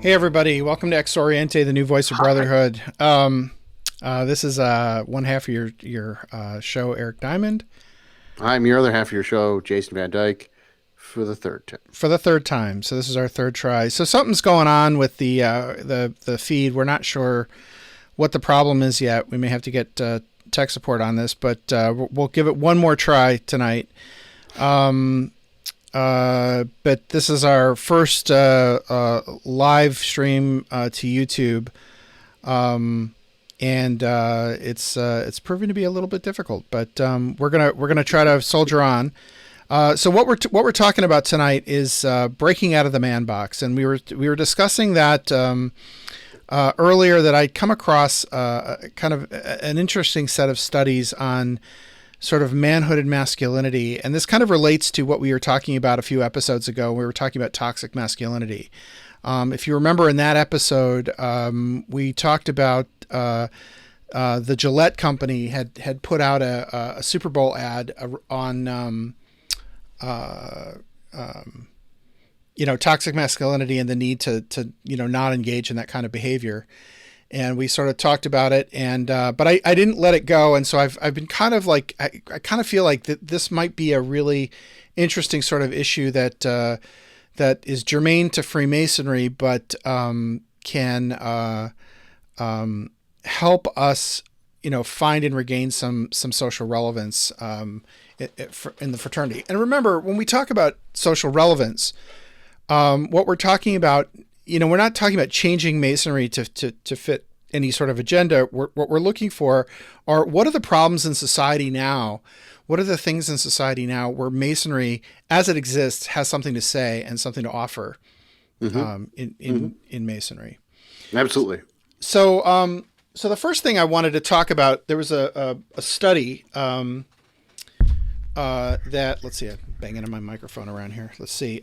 Hey everybody, welcome to X-Oriente, the new voice of Hi. brotherhood. This is one half of your show, Eric Diamond, I'm your other half of your show, Jason Van Dyke, for the third time. for the third time. So this is our third try. So something's going on with the feed. We're not sure what the problem is yet. We may have to get tech support on this, but we'll give it one more try tonight. Um, but this is our first live stream to YouTube. And it's proving to be a little bit difficult, but we're gonna try to soldier on. So what we're talking about tonight is breaking out of the man box, and we were discussing that earlier, that I'd come across kind of an interesting set of studies on sort of manhood and masculinity, and this kind of relates to what we were talking about a few episodes ago. We were talking about toxic masculinity. If you remember in that episode, we talked about the Gillette company had put out a Super Bowl ad on toxic masculinity and the need to not engage in that kind of behavior. And we sort of talked about it, and but I didn't let it go, and so I've been kind of like I kind of feel like this might be a really interesting sort of issue that is germane to Freemasonry, but can help us, find and regain some social relevance in the fraternity. And remember, when we talk about social relevance, what we're talking about, we're not talking about changing Masonry to fit any sort of agenda. What we're looking for are, what are the problems in society now? What are the things in society now where Masonry, as it exists, has something to say and something to offer Mm-hmm. in Masonry? Absolutely. So the first thing I wanted to talk about, there was a study that, let's see, I'm banging on my microphone around here. Let's see.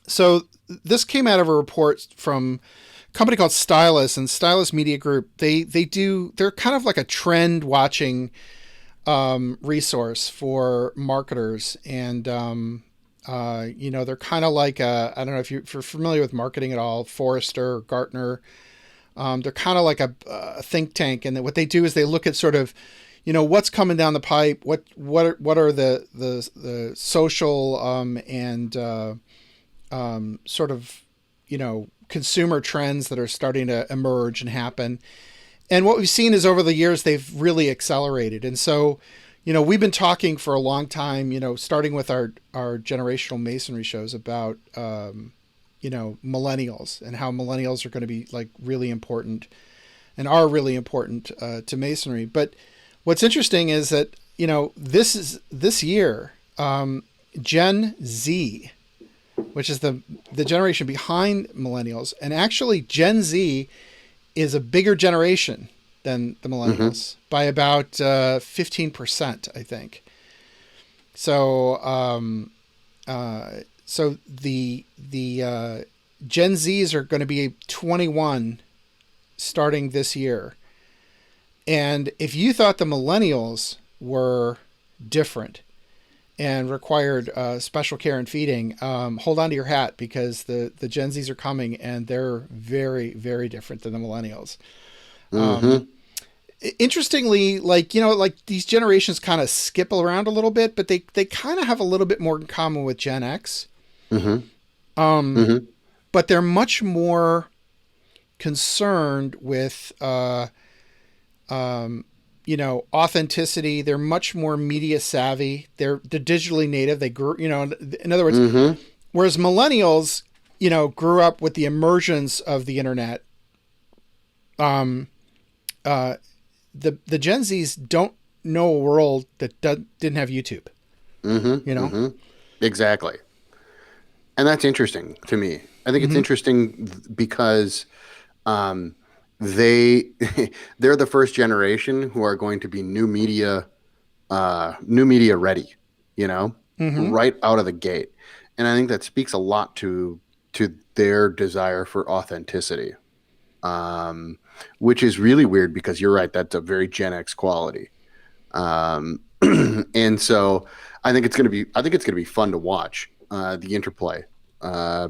So this came out of a report from a company called Stylus and Stylus Media Group. They're kind of like a trend watching resource for marketers, and they're kind of like I don't know if you're familiar with marketing at all, Forrester or Gartner. They're kind of like a think tank, and what they do is they look at sort of, what's coming down the pipe, what are the social and sort of consumer trends that are starting to emerge and happen. And what we've seen is over the years, they've really accelerated. And so, we've been talking for a long time, starting with our generational Masonry shows about, millennials, and how millennials are going to be like really important and are really important to Masonry. But what's interesting is that, this year, Gen Z, which is the generation behind millennials, and actually Gen Z is a bigger generation than the Mm-hmm. millennials by about 15%, I think. So, the Gen Zs are going to be 21 starting this year, and if you thought the millennials were different and required special care and feeding, hold on to your hat, because the Gen Zs are coming, and they're very, very different than the millennials. Um, Mm-hmm. Interestingly, like these generations kind of skip around a little bit, but they kind of have a little bit more in common with Gen X. Mm-hmm. Um, Mm-hmm. but they're much more concerned with authenticity. They're much more media savvy. They're digitally native. They grew, in other words, Mm-hmm. whereas millennials, grew up with the emergence of the internet. Um, uh, the Gen Zs don't know a world that didn't have YouTube. You Mm-hmm. know. Mm-hmm. Exactly. And that's interesting to me. I think it's Mm-hmm. interesting because um, they they're the first generation who are going to be new media ready, you know, Mm-hmm. right out of the gate. And I think that speaks a lot to their desire for authenticity, um, which is really weird because you're right. That's a very Gen X quality. Um, and so I think it's going to be fun to watch the interplay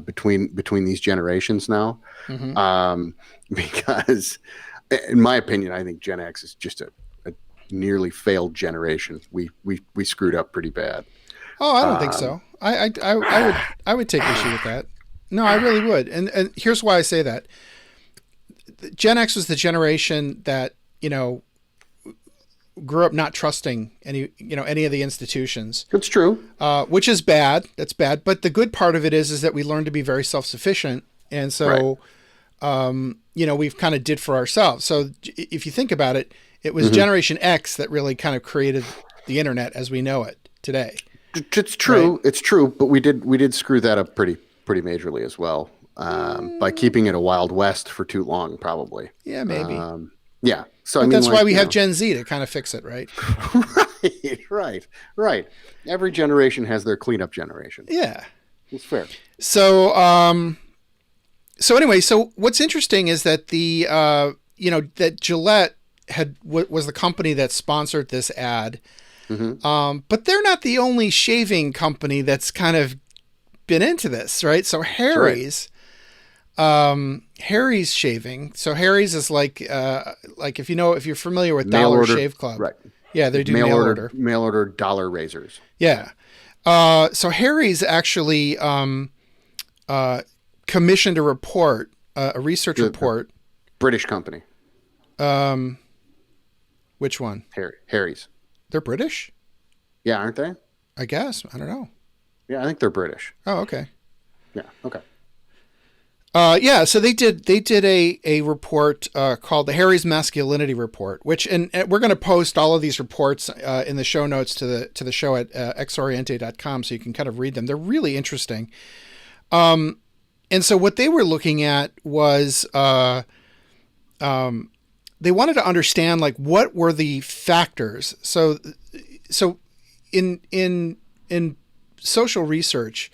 between these generations now, Mm-hmm. because, in my opinion, I think Gen X is just a nearly failed generation. We screwed up pretty bad. Oh, I don't think Um, so. I would take issue with that. No, I really would. And here's why I say that. Gen X was the generation that, grew up not trusting any of the institutions, it's true. which is bad. That's bad. But the good part of it is that we learned to be very self-sufficient. And Right. so, we've kind of did for ourselves. So if you think about it, it was Mhm. Generation X that really kind of created the internet as we know it today. It's Right. true. It's true. But we did screw that up pretty majorly as well, by keeping it a wild west for too long, probably. Yeah, maybe. Yeah. So I But mean, that's why like, we have Gen Z to kind of fix it, right? right. Every generation has their cleanup generation. Yeah. It's fair. So, anyway, so what's interesting is that that Gillette was the company that sponsored this ad. Hmm. But they're not the only shaving company that's kind of been into this, right? So That's right. Harry's shaving. So Harry's is like if you're familiar with Mail Dollar order. Shave Club. Right. Yeah, they do Mail mail order. order. Mail order dollar razors. Yeah. So Harry's actually commissioned a report, a research The report. British company. Um, which one? Harry's. They're British, Yeah, aren't they? I guess. I don't know. Yeah, I think they're British. Oh, okay. Yeah. Okay. Yeah, so they did a report called the Harry's Masculinity Report, which and we're going to post all of these reports in the show notes to the show at X-Oriente.com, so you can kind of read them. They're really interesting. And so what they were looking at was they wanted to understand like what were the factors. So in social research,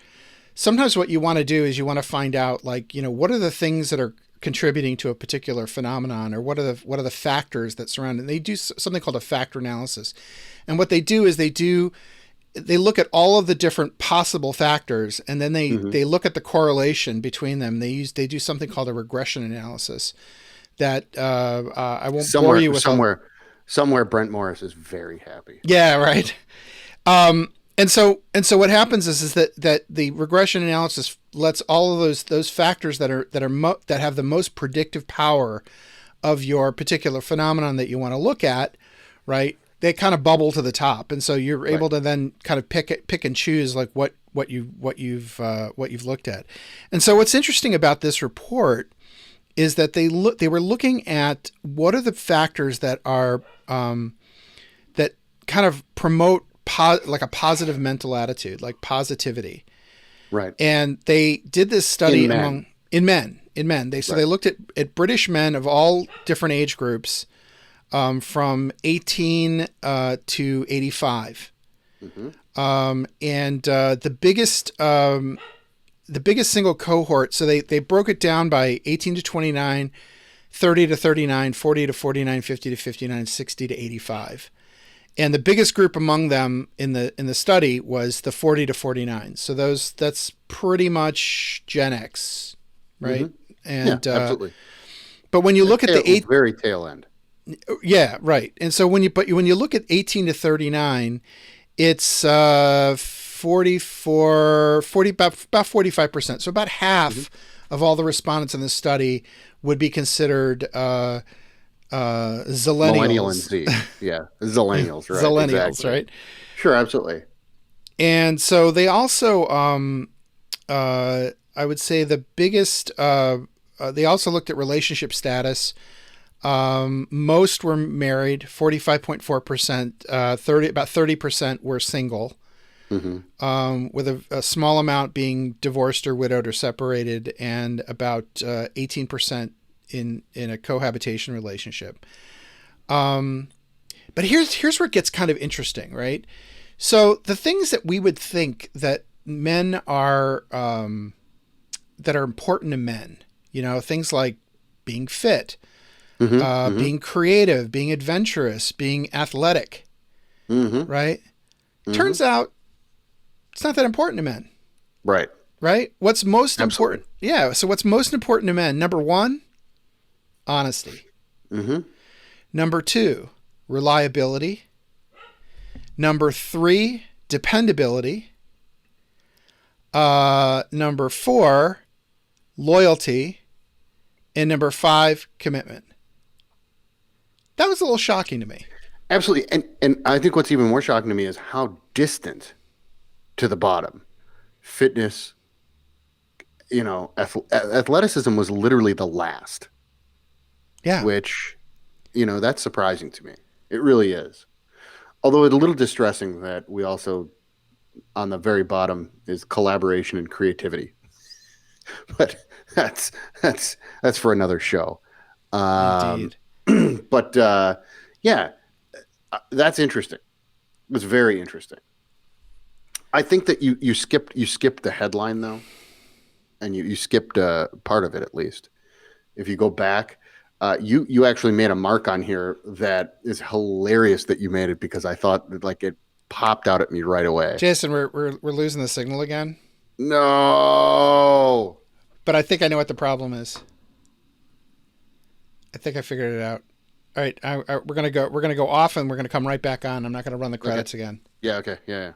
sometimes what you want to do is you want to find out like, what are the things that are contributing to a particular phenomenon, or what are the factors that surround it. And they do something called a factor analysis. And what they do is they look at all of the different possible factors, and then they look at the correlation between them. They do something called a regression analysis that I won't bore you with. Somewhere Brent Morris is very happy. Yeah, right. And so what happens is that the regression analysis lets all of those factors that have the most predictive power of your particular phenomenon that you want to look at, right? They kind of bubble to the top, and so you're able to then kind of pick and choose like what you've looked at. And so what's interesting about this report is that they were looking at what are the factors that are that kind of promote like a positive mental attitude, like positivity. Right. And they did this study In men. They looked at British men of all different age groups, from 18 to 85. And the biggest single cohort, so they broke it down by 18 to 29, 30 to 39, 40 to 49, 50 to 59, 60 to 85. And the biggest group among them in the study was the 40 to 49. So that's pretty much Gen X, right? And yeah, absolutely. but when you look at the very tail end. yeah, right. And so when you look at 18 to 39, it's 40 about 45%. So about half of all the respondents in the study would be considered Zillennials. Millennial and Z. Yeah. Zillennials, right. Zillennials, Exactly. right? Sure, absolutely. And so they also, I would say the biggest, they also looked at relationship status. Most were married, 45.4%, about 30% were single, with a small amount being divorced or widowed or separated, and about 18% in a cohabitation relationship. But here's where it gets kind of interesting, right? So the things that we would think that men are that are important to men, things like being fit, being creative, being adventurous, being athletic, right? Turns out it's not that important to men. Right. right? What's most Absolutely. important? Yeah. So what's most important to men? Number one, honesty. Mm-hmm. Number two, reliability. Number three, dependability. Number four, loyalty. And number five, commitment. That was a little shocking to me. Absolutely. And I think what's even more shocking to me is how distant to the bottom fitness, athleticism was literally the last, Yeah. which, that's surprising to me. It really is. Although it's a little distressing that we also, on the very bottom, is collaboration and creativity. But that's for another show. Um, Indeed. but yeah, that's interesting. It was very interesting. I think that you skipped the headline though, and you skipped part of it at least. If you go back, you actually made a mark on here that is hilarious that you made it because I thought that, like, it popped out at me right away. Jason, we're losing the signal again. No. But I think I know what the problem is. I think I figured it out. All right, we're gonna go. We're gonna go off, and we're gonna come right back on. I'm not gonna run the credits again. Yeah. Okay. Yeah.